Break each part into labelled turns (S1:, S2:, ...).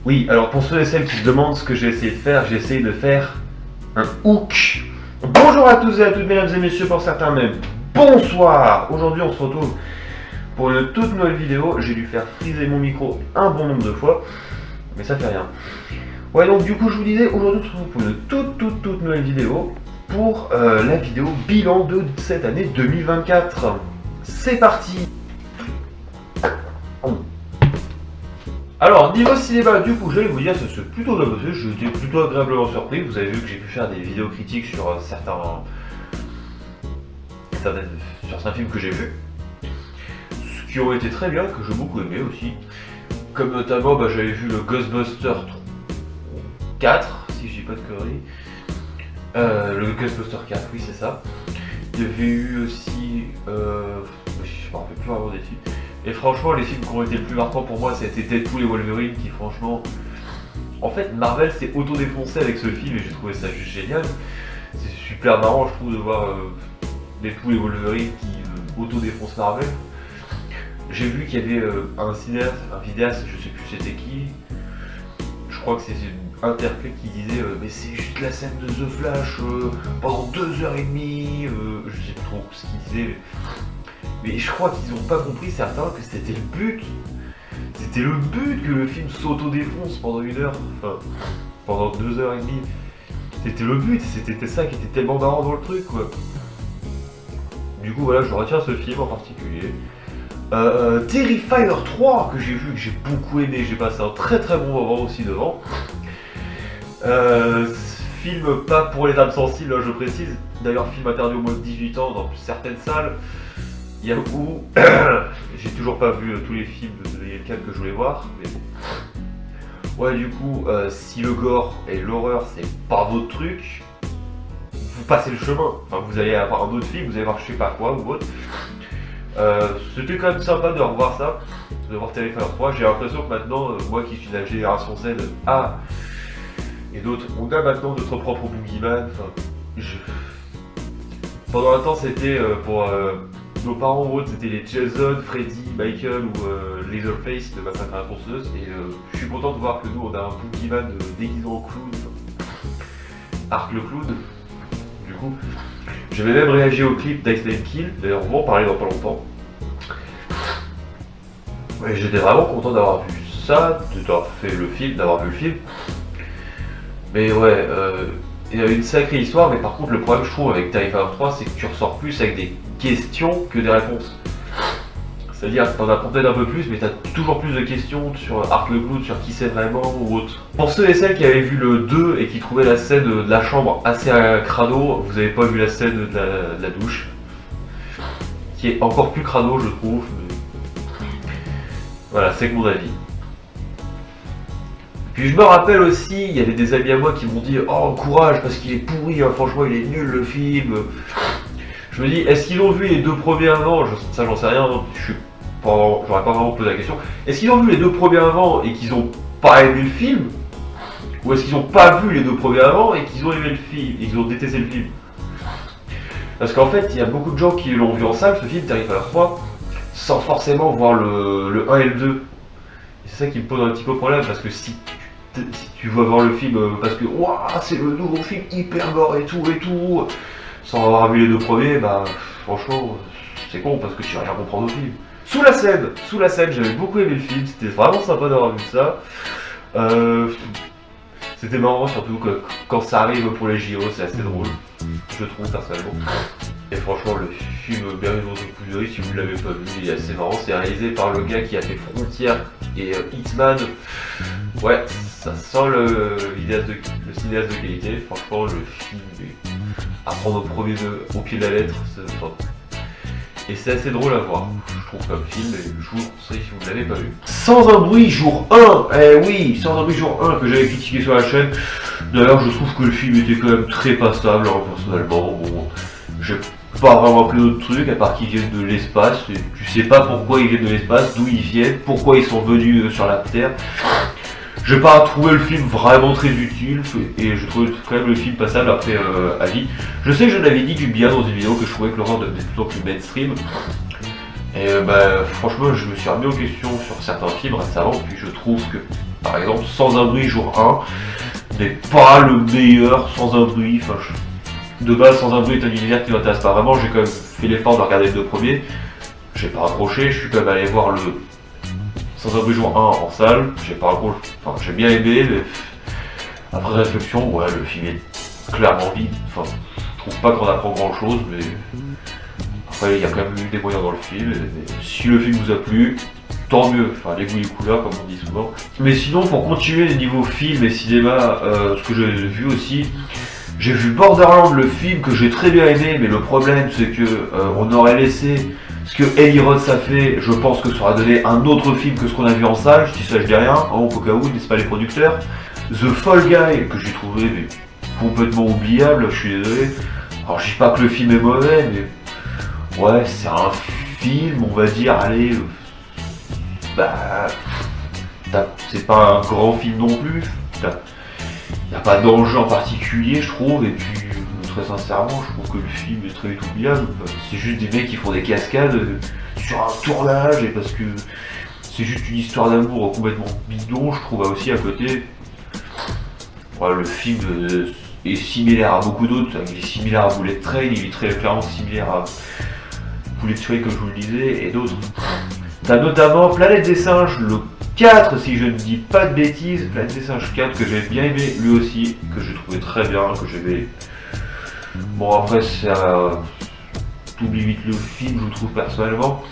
S1: Oui, alors pour ceux et celles qui se demandent ce que j'ai essayé de faire un hook. Bonjour à tous et à toutes, mesdames et messieurs, pour certains même. Bonsoir. Aujourd'hui, on se retrouve pour une toute nouvelle vidéo. J'ai dû faire friser mon micro un bon nombre de fois, mais ça fait rien. Ouais, donc du coup, je vous disais, aujourd'hui, on se retrouve pour une toute nouvelle vidéo pour la vidéo bilan de cette année 2024. C'est parti. Alors, niveau cinéma, du coup, j'allais vous dire, c'est plutôt bien passé, j'étais plutôt agréablement surpris. Vous avez vu que j'ai pu faire des vidéos critiques sur certains films que j'ai vus, ce qui ont été très bien, que j'ai beaucoup aimé aussi. Comme notamment, j'avais vu le Ghostbuster 4, si je dis pas de conneries. Le Ghostbuster 4, oui, c'est ça. Il y avait eu aussi. Je me rappelle plus vraiment des films. Et franchement, les films qui ont été le plus marquants pour moi, c'était Deadpool et Wolverine, qui franchement... En fait, Marvel s'est auto-défoncé avec ce film et j'ai trouvé ça juste génial. C'est super marrant, je trouve, de voir Deadpool et Wolverine qui auto-défoncent Marvel. J'ai vu qu'il y avait un vidéaste, je sais plus c'était qui. Je crois que c'est une interprète qui disait mais c'est juste la scène de The Flash pendant 2h30, je sais plus trop ce qu'il disait. Mais je crois qu'ils n'ont pas compris, certains, que c'était le but. C'était le but que le film s'auto-défonce pendant 1 heure, enfin, pendant 2h30. C'était le but, c'était ça qui était tellement marrant dans le truc, quoi. Du coup, voilà, je retiens ce film en particulier. Terrifier 3, que j'ai vu, que j'ai beaucoup aimé, j'ai passé un très bon moment aussi devant. Film pas pour les âmes sensibles, je précise. D'ailleurs, film interdit au moins de 18 ans dans certaines salles. Yahoo, j'ai toujours pas vu tous les films de Daniel Kahn que je voulais voir, mais bon. Ouais, du coup, si le gore et l'horreur c'est pas votre truc, vous passez le chemin. Enfin, vous allez avoir un autre film, vous allez voir je sais pas quoi ou autre. C'était quand même sympa de revoir ça, de voir Terrifier 3. J'ai l'impression que maintenant, moi qui suis de la génération Z, et d'autres, on a maintenant notre propre boogeyman. Pendant un temps, c'était pour nos parents ou autres, c'était les Jason, Freddy, Michael ou Leatherface de Massacre à la tronçonneuse. Et je suis content de voir que nous, on a un boogeyman déguisé en clown, Art le clown. Du coup, je vais même réagir au clip d'Ice Nine Kill. D'ailleurs, on va en parler dans pas longtemps. Ouais, j'étais vraiment content d'avoir vu ça, d'avoir vu le film. Mais ouais, il y a une sacrée histoire, mais par contre le problème je trouve avec Terrifier 3, c'est que tu ressors plus avec des questions que des réponses. C'est-à-dire que t'en as peut-être un peu plus, mais t'as toujours plus de questions sur Art le Clown, sur qui c'est vraiment ou autre. Pour ceux et celles qui avaient vu le 2 et qui trouvaient la scène de la chambre assez crado, vous avez pas vu la scène de la douche, qui est encore plus crado je trouve. Mais... Voilà, c'est que mon avis. Puis je me rappelle aussi, il y avait des amis à moi qui m'ont dit « Oh, courage, parce qu'il est pourri, hein, franchement, il est nul le film. » Je me dis, est-ce qu'ils ont vu les 2 premiers avant? Ça, j'en sais rien, j'aurais pas vraiment posé la question. Est-ce qu'ils ont vu les 2 premiers avant et qu'ils ont pas aimé le film? Ou est-ce qu'ils ont pas vu les 2 premiers avant et qu'ils ont aimé le film, et qu'ils ont détesté le film? Parce qu'en fait, il y a beaucoup de gens qui l'ont vu en salle, ce film, Terrifier 3, sans forcément voir le 1 et le 2. Et c'est ça qui me pose un petit peu problème, parce que si tu vas voir le film parce que c'est le nouveau film hyper gore et tout, sans avoir vu les 2 premiers, franchement c'est con parce que tu vas rien comprendre au film. Sous la scène, j'avais beaucoup aimé le film, c'était vraiment sympa d'avoir vu ça. C'était marrant surtout que quand ça arrive pour les JO, c'est assez drôle, je trouve personnellement. Et franchement le film Bienvenue dans une couillerie, si vous ne l'avez pas vu, il est assez marrant, c'est réalisé par le gars qui a fait Frontières et Hitman. Ouais, ça sent le cinéaste de qualité. Franchement, le film est à prendre au pied de la lettre. Et c'est assez drôle à voir, je trouve, comme film. Et je vous le conseille si vous ne l'avez pas vu. Sans un bruit, jour 1. Eh oui, Sans un bruit, jour 1, que j'avais critiqué sur la chaîne. D'ailleurs, je trouve que le film était quand même très passable, hein, personnellement. Bon, j'ai pas vraiment appris d'autres trucs, à part qu'ils viennent de l'espace. Et tu sais pas pourquoi ils viennent de l'espace, d'où ils viennent, pourquoi ils sont venus sur la Terre. J'ai pas trouvé le film vraiment très utile et je trouvais quand même le film passable après avis. Je sais que je l'avais dit du bien dans une vidéo que je trouvais que l'horreur devenait de plus en plus mainstream. Et franchement, je me suis remis en question sur certains films récemment, puis je trouve que, par exemple, Sans un bruit jour 1 n'est pas le meilleur Sans un bruit. Enfin, de base, Sans un bruit est un univers qui m'intéresse pas vraiment. J'ai quand même fait l'effort de regarder les deux premiers. J'ai pas accroché, je suis quand même allé voir le Sans un bruit jour 1 en salle. J'ai pas accroché, enfin, j'ai bien aimé, mais après réflexion, ouais, le film est clairement vide. Enfin, je trouve pas qu'on apprend grand chose, mais. Après, il y a quand même eu des moyens dans le film, et si le film vous a plu, tant mieux, enfin les goûts et les couleurs comme on dit souvent. Mais sinon, pour continuer niveau film et cinéma, ce que j'ai vu aussi, j'ai vu Borderland, le film que j'ai très bien aimé, mais le problème c'est que on aurait laissé ce que Eli Roth a fait, je pense que ça aurait donné un autre film que ce qu'on a vu en salle, je dis ça je dis rien, au cas où, n'est-ce pas les producteurs. The Fall Guy, que j'ai trouvé mais, complètement oubliable, je suis désolé. Alors je dis pas que le film est mauvais, mais ouais, c'est un film, on va dire, allez, c'est pas un grand film non plus, y a pas d'enjeu en particulier, je trouve, et puis, très sincèrement, je trouve que le film est très vite oubliable, c'est juste des mecs qui font des cascades sur un tournage, et parce que c'est juste une histoire d'amour complètement bidon, je trouve aussi à côté, ouais, le film est similaire à beaucoup d'autres, il est similaire à Bullet Train, il est très clairement similaire à Bullet Train comme je vous le disais, et d'autres. T'as notamment Planète des Singes, le 4 si je ne dis pas de bêtises, Planète des Singes 4 que j'ai bien aimé lui aussi, que j'ai trouvé très bien, que j'avais... Bon après ça... T'oublies vite le film je trouve personnellement.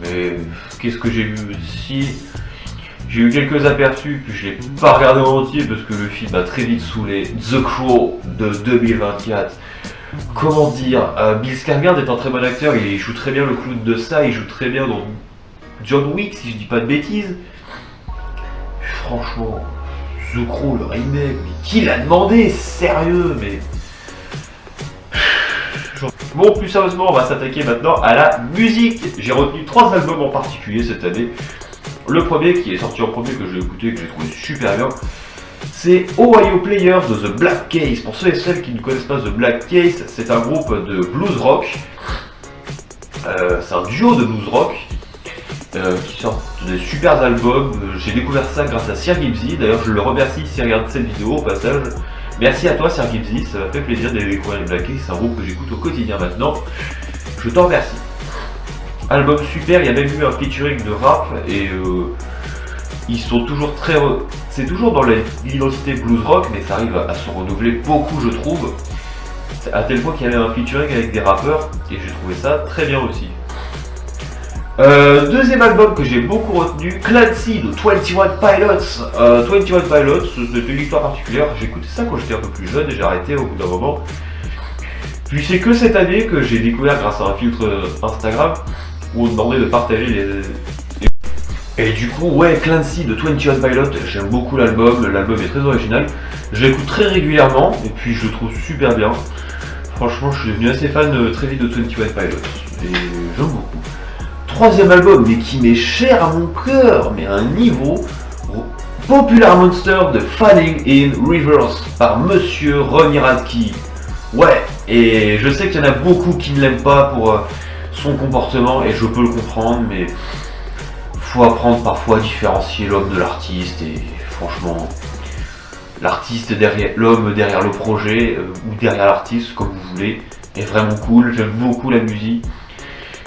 S1: Mais qu'est-ce que j'ai vu aussi? J'ai eu quelques aperçus, puis je l'ai pas regardé en entier parce que le film m'a très vite saoulé. The Crow de 2024. Comment dire, Bill Skarsgård est un très bon acteur, il joue très bien le clown de ça, il joue très bien dans John Wick si je dis pas de bêtises. Franchement, The Crow, le remake, mais qui l'a demandé? Sérieux, mais... Bon, plus sérieusement, on va s'attaquer maintenant à la musique. J'ai retenu 3 albums en particulier cette année. Le premier qui est sorti en premier, que j'ai écouté, que j'ai trouvé super bien, c'est Ohio Players de The Black Keys. Pour ceux et celles qui ne connaissent pas The Black Keys, c'est un groupe de blues rock. C'est un duo de blues rock qui sort des super albums. J'ai découvert ça grâce à Sir Gibbsy. D'ailleurs, je le remercie s'il regarde cette vidéo au passage. Merci à toi, Sir Gibbsy. Ça m'a fait plaisir de découvrir les Black Keys. C'est un groupe que j'écoute au quotidien maintenant. Je t'en remercie. Album super. Il y a même eu un featuring de rap et ils sont toujours très... C'est toujours dans l'identité blues rock, mais ça arrive à se renouveler beaucoup, je trouve. À tel point qu'il y avait un featuring avec des rappeurs, et j'ai trouvé ça très bien aussi. Deuxième album que j'ai beaucoup retenu, Clancy de 21 Pilots. 21 Pilots, c'était une histoire particulière. J'ai écouté ça quand j'étais un peu plus jeune et j'ai arrêté au bout d'un moment. Puis c'est que cette année que j'ai découvert grâce à un filtre Instagram où on demandait de partager les... Et du coup, ouais, Clancy de 21 Pilots, j'aime beaucoup l'album est très original. Je l'écoute très régulièrement et puis je le trouve super bien. Franchement, je suis devenu assez fan très vite de 21 Pilots et j'aime beaucoup. Troisième album, mais qui m'est cher à mon cœur, mais à un niveau, Popular Monster de Falling in Reverse par Monsieur Ronnie Radke. Ouais, et je sais qu'il y en a beaucoup qui ne l'aiment pas pour son comportement et je peux le comprendre, mais faut apprendre parfois à différencier l'homme de l'artiste et franchement, l'artiste derrière l'homme derrière le projet ou derrière l'artiste comme vous voulez est vraiment cool. J'aime beaucoup la musique,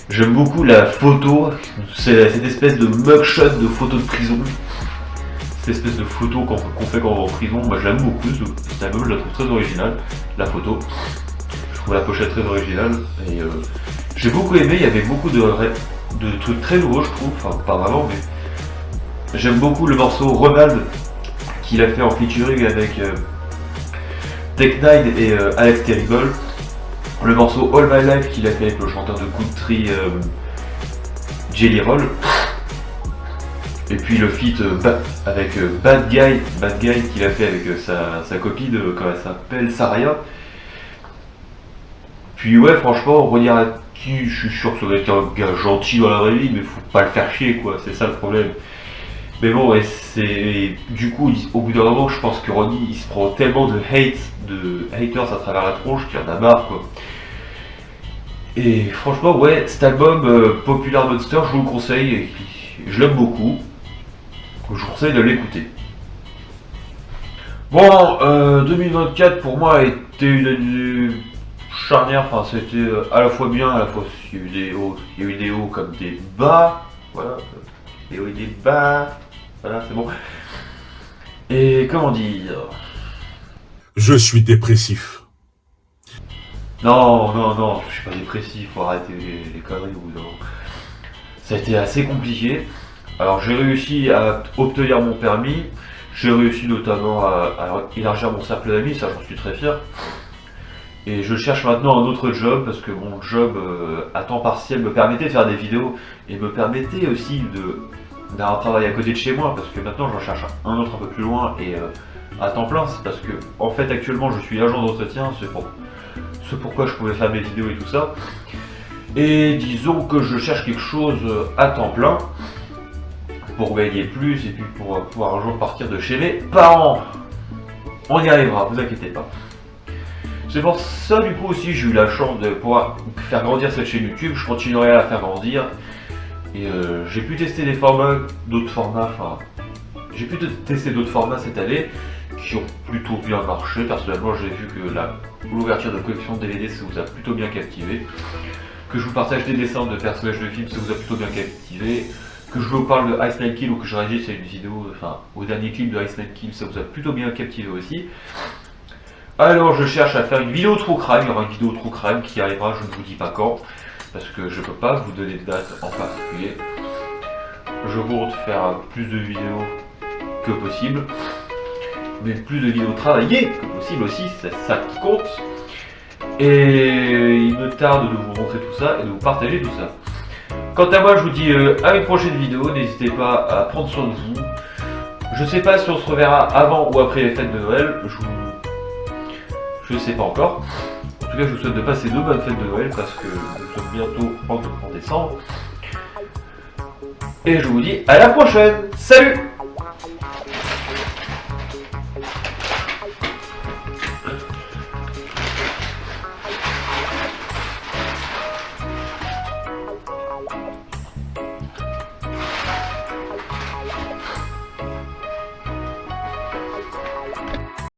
S1: j'aime beaucoup la photo, cette espèce de mugshot de photo de prison, cette espèce de photo qu'on fait quand on va en prison. Moi je l'aime beaucoup, cet album je la trouve très originale, la photo. Je trouve la pochette très originale et j'ai beaucoup aimé. Il y avait beaucoup de trucs très nouveaux je trouve, enfin pas vraiment mais j'aime beaucoup le morceau Ronald qu'il a fait en featuring avec Tech9 et Alex Terrible, le morceau All My Life qu'il a fait avec le chanteur de country Jelly Roll, et puis le feat avec Bad Guy qu'il a fait avec sa copine, comment elle s'appelle, Saraya. Puis ouais, franchement, Ronnie Radke, je suis sûr que ça doit être un gars gentil dans la vraie vie, mais faut pas le faire chier quoi, c'est ça le problème. Mais bon, ouais, c'est... Du coup, au bout d'un moment, je pense que Ronnie, il se prend tellement de haters à travers la tronche qu'il en a marre quoi. Et franchement, ouais, cet album Popular Monster, je vous le conseille, et je l'aime beaucoup. Je vous conseille de l'écouter. Bon, 2024 pour moi a été une année charnière, enfin c'était à la fois bien, à la fois il y a eu des hauts, il y a eu des hauts comme des bas, voilà, des hauts et des bas, voilà, c'est bon. Et comment dire?
S2: Je suis dépressif.
S1: Non, non, non, je suis pas dépressif, faut arrêter les conneries au bout d'un moment. Ça a été assez compliqué. Alors j'ai réussi à obtenir mon permis, j'ai réussi notamment à élargir mon cercle d'amis, ça j'en suis très fier. Et je cherche maintenant un autre job parce que mon job à temps partiel me permettait de faire des vidéos et me permettait aussi d'avoir un travail à côté de chez moi parce que maintenant j'en cherche un autre un peu plus loin et à temps plein. C'est parce que en fait actuellement je suis agent d'entretien, c'est pourquoi je pouvais faire mes vidéos et tout ça. Et disons que je cherche quelque chose à temps plein pour gagner plus et puis pour pouvoir un jour partir de chez mes parents. On y arrivera, vous inquiétez pas. C'est pour ça du coup aussi j'ai eu la chance de pouvoir faire grandir cette chaîne YouTube, je continuerai à la faire grandir. Et j'ai pu tester d'autres formats, j'ai pu tester d'autres formats cette année qui ont plutôt bien marché. Personnellement j'ai vu que l'ouverture de collection de DVD ça vous a plutôt bien captivé. Que je vous partage des dessins de personnages de films ça vous a plutôt bien captivé. Que je vous parle de Ice Night Kill ou que je réagisse à une vidéo, au dernier clip de Ice Night Kill ça vous a plutôt bien captivé aussi. Alors je cherche à faire une vidéo true crime, il y aura une vidéo true crime qui arrivera, je ne vous dis pas quand, parce que je ne peux pas vous donner de date en particulier. Je compte faire plus de vidéos que possible, mais plus de vidéos travaillées que possible aussi, c'est ça qui compte. Et il me tarde de vous montrer tout ça et de vous partager tout ça. Quant à moi je vous dis à une prochaine vidéo, n'hésitez pas à prendre soin de vous. Je sais pas si on se reverra avant ou après les fêtes de Noël, je sais pas encore. En tout cas, je vous souhaite de passer de bonnes fêtes de Noël parce que nous sommes bientôt en décembre. Et je vous dis à la prochaine. Salut!